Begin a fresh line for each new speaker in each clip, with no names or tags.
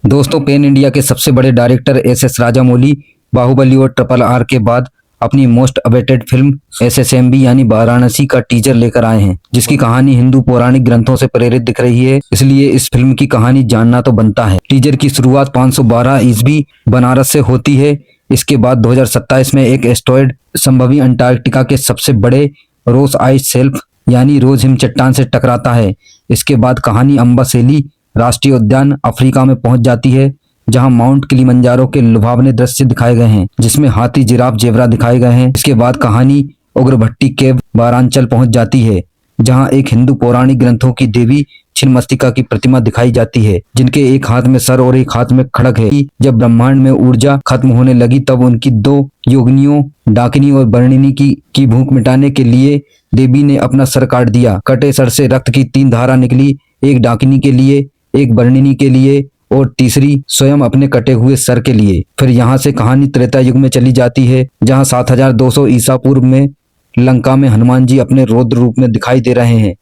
दोस्तों, pen India के सबसे बड़े डायरेक्टर एस राजामौली बाहुबली और RRR के बाद अपनी मोस्ट अवेटेड फिल्म SSMB यानी वाराणसी का टीजर लेकर आए हैं, जिसकी कहानी हिंदू पौराणिक ग्रंथों से प्रेरित दिख रही है। इसलिए इस फिल्म की कहानी जानना तो बनता है। टीजर की शुरुआत 512 ईस्वी बनारस से होती है। इसके बाद 2027 में एक एस्टेरॉयड संभवी अंटार्कटिका के सबसे बड़े रोस आइस शेल्फ यानी रोज हिम चट्टान से टकराता है। इसके बाद कहानी अम्बासेली राष्ट्रीय उद्यान अफ्रीका में पहुंच जाती है, जहां माउंट किलिमंजारो के लुभावने दृश्य दिखाए गए हैं, जिसमें हाथी, जिराफ, जेबरा दिखाए गए हैं। इसके बाद कहानी उग्रभट्टी केव वारांचल पहुंच जाती है, जहां एक हिंदू पौराणिक ग्रंथों की देवी छिन्नमस्तिका की प्रतिमा दिखाई जाती है, जिनके एक हाथ में सर और एक हाथ में खड़ग है। जब ब्रह्मांड में ऊर्जा खत्म होने लगी, तब उनकी दो योगिनियों डाकिनी और बर्णिनी की भूख मिटाने के लिए देवी ने अपना सर काट दिया। कटे सर से रक्त की 3 धारा निकली, एक डाकिनी के लिए, एक बर्णिनी के लिए और तीसरी स्वयं अपने कटे हुए सर के लिए। फिर यहाँ से कहानी त्रेता युग में चली जाती है, जहाँ 7200 ईसा पूर्व में लंका में हनुमान जी अपने रौद्र रूप में दिखाई दे रहे हैं,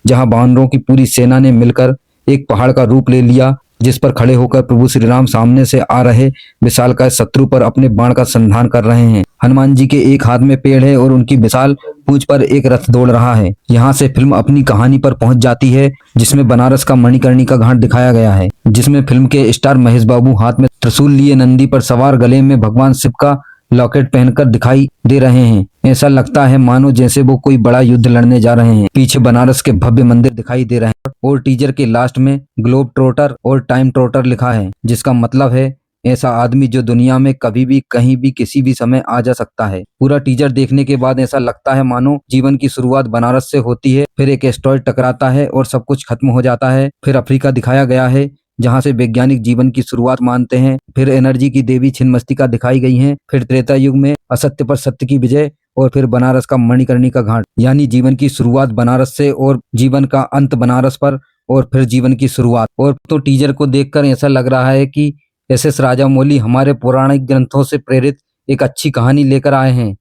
जहाँ वानरों की पूरी सेना ने मिलकर एक पहाड़ का रूप ले लिया, जिस पर खड़े होकर प्रभु श्री राम सामने से आ रहे विशालकाय शत्रु पर अपने बाण का संधान कर रहे हैं। हनुमान जी के एक हाथ में पेड़ है और उनकी विशाल पूंछ पर एक रथ दौड़ रहा है। यहाँ से फिल्म अपनी कहानी पर पहुंच जाती है, जिसमें बनारस का मणिकर्णिका घाट दिखाया गया है, जिसमें फिल्म के स्टार महेश बाबू हाथ में त्रिशूल लिए नंदी पर सवार, गले में भगवान शिव का लॉकेट पहनकर दिखाई दे रहे हैं। ऐसा लगता है मानो जैसे वो कोई बड़ा युद्ध लड़ने जा रहे हैं। पीछे बनारस के भव्य मंदिर दिखाई दे रहे हैं और टीजर के लास्ट में ग्लोब ट्रोटर और टाइम ट्रोटर लिखा है, जिसका मतलब है ऐसा आदमी जो दुनिया में कभी भी, कहीं भी, किसी भी समय आ जा सकता है। पूरा टीजर देखने के बाद ऐसा लगता है मानो जीवन की शुरुआत बनारस से होती है, फिर एक एस्टेरॉयड टकराता है और सब कुछ खत्म हो जाता है। फिर अफ्रीका दिखाया गया है, जहां से वैज्ञानिक जीवन की शुरुआत मानते हैं। फिर एनर्जी की देवी छिन्नमस्तिका दिखाई गई है। फिर त्रेता युग में असत्य पर सत्य की विजय, और फिर बनारस का मणिकर्णिका घाट, यानी जीवन की शुरुआत बनारस से और जीवन का अंत बनारस पर, और फिर जीवन की शुरुआत। और तो टीजर को देखकर ऐसा लग रहा है कि एस राजामौली हमारे पौराणिक ग्रंथों से प्रेरित एक अच्छी कहानी लेकर आए हैं।